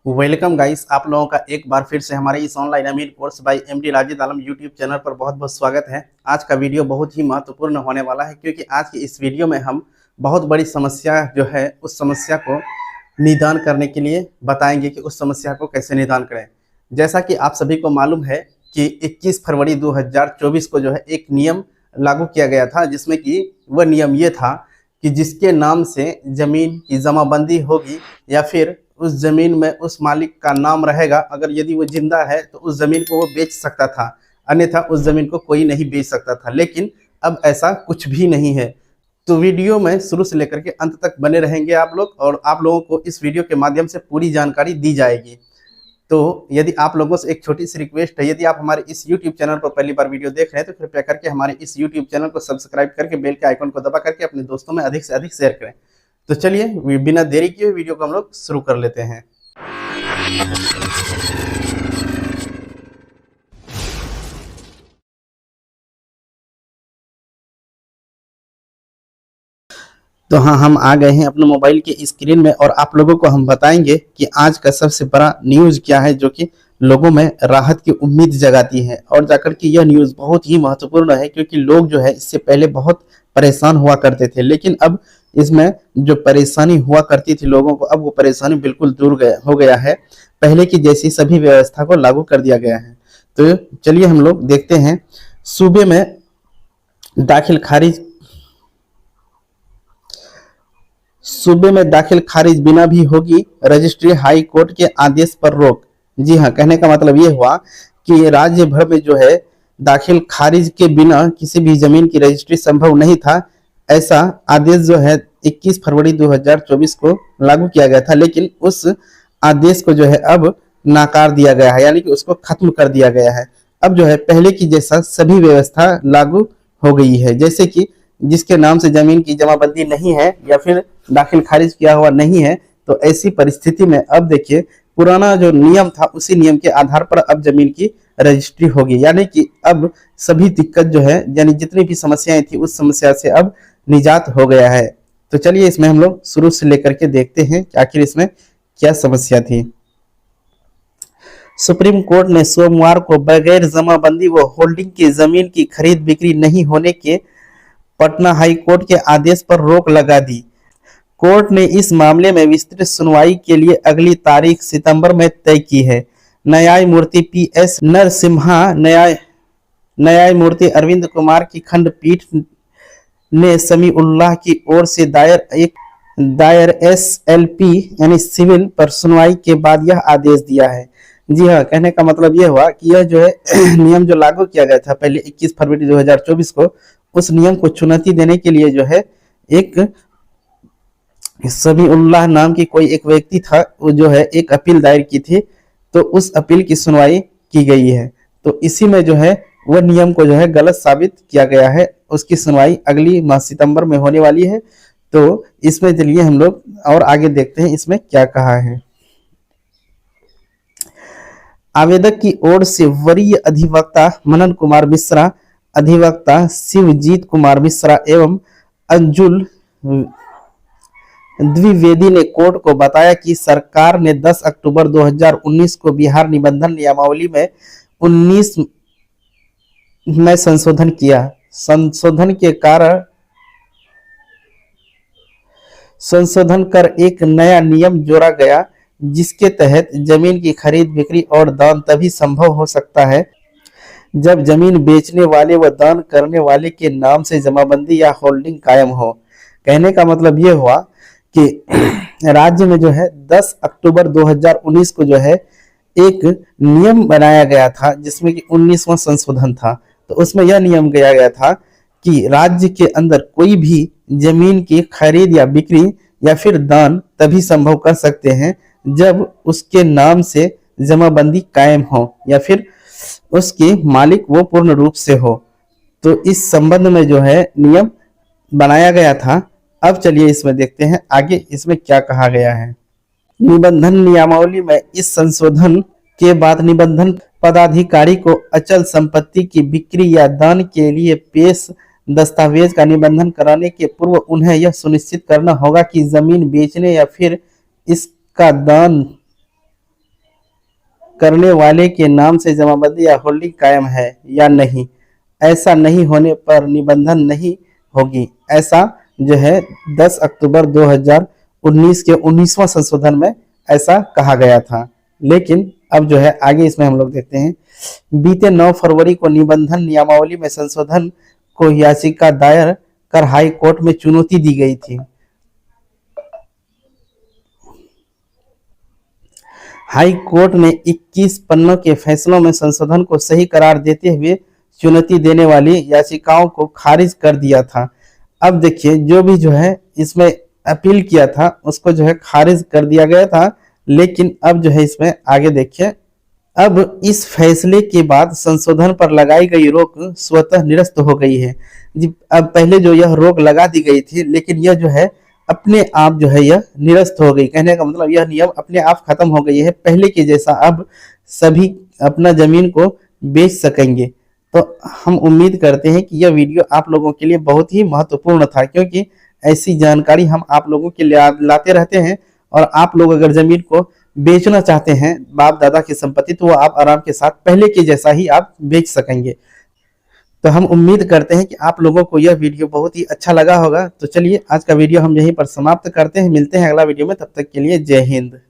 Welcome guys, आप लोगों का एक बार फिर से हमारे इस ऑनलाइन अमीर कोर्स बाय एमडी राजिद आलम यूट्यूब चैनल पर बहुत बहुत स्वागत है। आज का वीडियो बहुत ही महत्वपूर्ण होने वाला है क्योंकि आज की इस वीडियो में हम बहुत बड़ी समस्या जो है उस समस्या को निदान करने के लिए बताएंगे कि उस समस्या को कैसे निदान करें। जैसा कि आप सभी को मालूम है कि 21 फरवरी 2024 को जो है एक नियम लागू किया गया था, जिसमें कि वह नियम ये था कि जिसके नाम से ज़मीन की जमाबंदी होगी या फिर उस ज़मीन में उस मालिक का नाम रहेगा, अगर यदि वो जिंदा है तो उस ज़मीन को वो बेच सकता था, अन्यथा उस ज़मीन को कोई नहीं बेच सकता था। लेकिन अब ऐसा कुछ भी नहीं है। तो वीडियो में शुरू से लेकर के अंत तक बने रहेंगे आप लोग, और आप लोगों को इस वीडियो के माध्यम से पूरी जानकारी दी जाएगी। तो यदि आप लोगों से एक छोटी सी रिक्वेस्ट है, यदि आप हमारे इस YouTube चैनल पर पहली बार वीडियो देख रहे हैं तो कृपया करके हमारे इस YouTube चैनल को सब्सक्राइब करके बेल के आइकन को दबा करके अपने दोस्तों में अधिक से अधिक शेयर करें। तो चलिए बिना देरी किए वीडियो को हम लोग शुरू कर लेते हैं। तो हाँ, हम आ गए हैं अपने मोबाइल के स्क्रीन में और आप लोगों को हम बताएंगे कि आज का सबसे बड़ा न्यूज़ क्या है जो कि लोगों में राहत की उम्मीद जगाती है। और जाकर के यह न्यूज़ बहुत ही महत्वपूर्ण है क्योंकि लोग जो है इससे पहले बहुत परेशान हुआ करते थे, लेकिन अब इसमें जो परेशानी हुआ करती थी लोगों को, अब वो परेशानी बिल्कुल दूर हो गया है। पहले की जैसी सभी व्यवस्था को लागू कर दिया गया है। तो चलिए हम लोग देखते हैं। सूबे में दाखिल खारिज सूबे में दाखिल खारिज बिना भी होगी रजिस्ट्री, हाई कोर्ट के आदेश पर रोक। जी हाँ, कहने का मतलब ये हुआ कि राज्य भर में जो है दाखिल खारिज के बिना किसी भी जमीन की रजिस्ट्री संभव नहीं था। ऐसा आदेश जो है 21 फरवरी 2024 को लागू किया गया था, लेकिन उस आदेश को जो है अब नाकार दिया गया है, यानी कि उसको खत्म कर दिया गया है। अब जो है पहले की जैसा सभी व्यवस्था लागू हो गई है, जैसे कि जिसके नाम से जमीन की जमाबंदी नहीं है या फिर दाखिल खारिज किया हुआ नहीं है, तो ऐसी परिस्थिति में अब देखिए पुराना जो नियम था उसी नियम के आधार पर अब जमीन की रजिस्ट्री होगी, यानी कि अब सभी दिक्कत जो है, यानी जितनी भी समस्याएं थी उस समस्या से अब निजात हो गया है। तो चलिए इसमें हम लोग शुरू से लेकर के देखते हैं कि आखिर इसमें क्या समस्या थी। सुप्रीम कोर्ट ने सोमवार को बगैर जमाबंदी व होल्डिंग की जमीन की खरीद बिक्री नहीं होने के पटना हाई कोर्ट के आदेश पर रोक लगा दी। कोर्ट ने इस मामले में विस्तृत सुनवाई के लिए अगली तारीख सितंबर में तय की है। न्यायमूर्ति पीएस नरसिम्हा, न्यायमूर्ति अरविंद कुमार की खंडपीठ ने समीउल्लाह की ओर से दायर एसएलपी यानी सिविल पर सुनवाई के बाद यह आदेश दिया है। जी हाँ, कहने का मतलब यह हुआ कि यह जो है नियम जो लागू किया गया था पहले 21 फरवरी 2024 को, उस नियम को चुनौती देने के लिए जो है एक समीउल्लाह नाम की कोई एक व्यक्ति था, वो जो है एक अपील दायर की थी, तो उस अपील की सुनवाई की गई है। तो इसी में जो है वह नियम को जो है गलत साबित किया गया है। उसकी सुनवाई अगली माह सितंबर में होने वाली है। तो इसमें चलिए हम लोग और आगे देखते हैं इसमें क्या कहा है। आवेदक की ओर से वरीय अधिवक्ता मनन कुमार मिश्रा, अधिवक्ता शिवजीत कुमार मिश्रा एवं अंजुल द्विवेदी ने कोर्ट को बताया कि सरकार ने 10 अक्टूबर 2019 को बिहार निबंधन नियमावली में 19 में संशोधन किया। संशोधन कर एक नया नियम जोड़ा गया, जिसके तहत जमीन की खरीद बिक्री और दान तभी संभव हो सकता है जब जमीन बेचने वाले व दान करने वाले के नाम से जमाबंदी या होल्डिंग कायम हो। कहने का मतलब ये हुआ कि राज्य में जो है 10 अक्टूबर 2019 को जो है एक नियम बनाया गया था, जिसमें कि 19वां संशोधन था। तो उसमें यह नियम किया गया था कि राज्य के अंदर कोई भी जमीन की खरीद या बिक्री या फिर दान तभी संभव कर सकते हैं जब उसके नाम से जमाबंदी कायम हो या फिर उसके मालिक वो पूर्ण रूप से हो। तो इस संबंध में जो है नियम बनाया गया था। अब चलिए इसमें देखते हैं आगे इसमें क्या कहा गया है। निबंधन नियमावली में इस संशोधन के बाद निबंधन पदाधिकारी को अचल संपत्ति की बिक्री या दान के लिए पेश दस्तावेज का निबंधन कराने के पूर्व उन्हें यह सुनिश्चित करना होगा कि जमीन बेचने या फिर इसका दान करने वाले के नाम से जमाबंदी या होल्डिंग कायम है या नहीं। ऐसा नहीं होने पर निबंधन नहीं होगी। ऐसा जो है 10 अक्टूबर 2019 के 19वां संशोधन में ऐसा कहा गया था। लेकिन अब जो है आगे इसमें हम लोग देखते हैं, बीते 9 फरवरी को निबंधन नियमावली में संशोधन को याचिका दायर कर हाई कोर्ट में चुनौती दी गई थी। हाई कोर्ट ने 21 पन्नों के फैसलों में संशोधन को सही करार देते हुए चुनौती देने वाली याचिकाओं को खारिज कर दिया था। अब देखिए, जो भी जो है इसमें अपील किया था उसको जो है खारिज कर दिया गया था। लेकिन अब जो है इसमें आगे देखिए, अब इस फैसले के बाद संशोधन पर लगाई गई रोक स्वतः निरस्त हो गई है जी। अब पहले जो यह रोक लगा दी गई थी, लेकिन यह जो है अपने आप जो है यह निरस्त हो गई। कहने का मतलब यह नियम अपने आप खत्म हो गई है। पहले के जैसा अब सभी अपना जमीन को बेच सकेंगे। तो हम उम्मीद करते हैं कि यह वीडियो आप लोगों के लिए बहुत ही महत्वपूर्ण था, क्योंकि ऐसी जानकारी हम आप लोगों के लिए लाते रहते हैं। और आप लोग अगर जमीन को बेचना चाहते हैं बाप दादा की संपत्ति, तो वो आप आराम के साथ पहले के जैसा ही आप बेच सकेंगे। तो हम उम्मीद करते हैं कि आप लोगों को यह वीडियो बहुत ही अच्छा लगा होगा। तो चलिए आज का वीडियो हम यहीं पर समाप्त करते हैं। मिलते हैं अगला वीडियो में, तब तक के लिए जय हिंद।